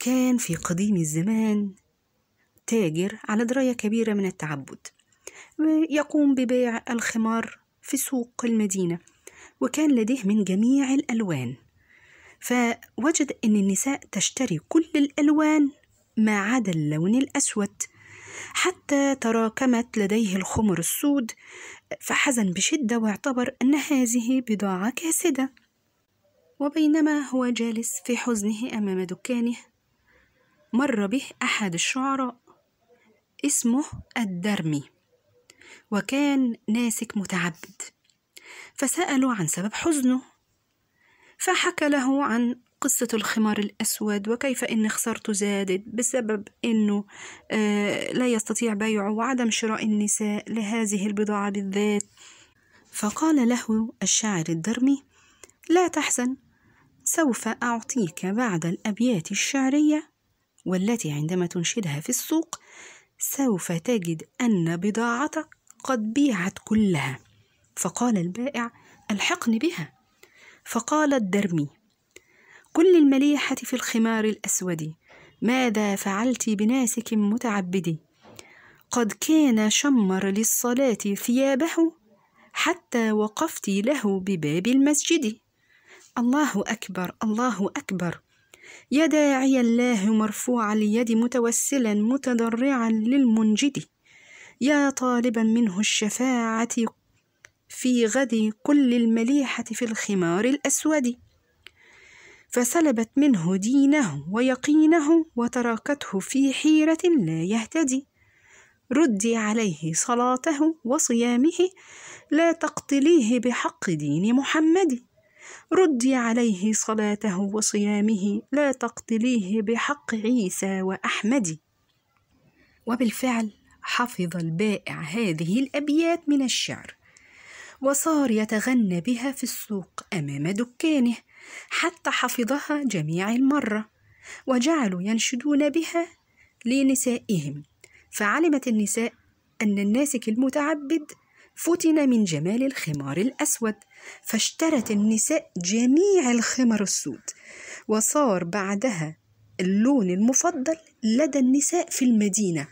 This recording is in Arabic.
كان في قديم الزمان تاجر على دراية كبيرة من التعبد، ويقوم ببيع الخمار في سوق المدينة، وكان لديه من جميع الألوان. فوجد أن النساء تشتري كل الألوان ما عدا اللون الأسود، حتى تراكمت لديه الخمر السود، فحزن بشدة واعتبر أن هذه بضاعة كاسدة. وبينما هو جالس في حزنه أمام دكانه، مر به أحد الشعراء اسمه الدرمي، وكان ناسك متعبد، فسأله عن سبب حزنه، فحكى له عن قصة الخمار الأسود، وكيف إن خسارته زادت بسبب إنه لا يستطيع بيعه وعدم شراء النساء لهذه البضاعة بالذات. فقال له الشاعر الدرمي: لا تحزن، سوف أعطيك بعض الأبيات الشعرية، والتي عندما تنشدها في السوق سوف تجد أن بضاعتك قد بيعت كلها. فقال البائع: ألحقني بها. فقال الدرمي: كل المليحة في الخمار الأسود، ماذا فعلت بناسك متعبدي؟ قد كان شمر للصلاة ثيابه، حتى وقفت له بباب المسجد. الله أكبر، الله أكبر، يا داعي الله مرفوع اليد، متوسلا متضرعا للمنجد، يا طالبا منه الشفاعة في غد كل المليحة في الخمار الأسود. فسلبت منه دينه ويقينه، وتركته في حيرة لا يهتدي. ردي عليه صلاته وصيامه، لا تقتليه بحق دين محمد. ردي عليه صلاته وصيامه، لا تقتليه بحق عيسى وأحمد. وبالفعل حفظ البائع هذه الأبيات من الشعر، وصار يتغنى بها في السوق أمام دكانه، حتى حفظها جميع المرة، وجعلوا ينشدون بها لنسائهم. فعلمت النساء أن الناسك المتعبد فتن من جمال الخمار الأسود، فاشترت النساء جميع الخمر السود، وصار بعدها اللون المفضل لدى النساء في المدينة،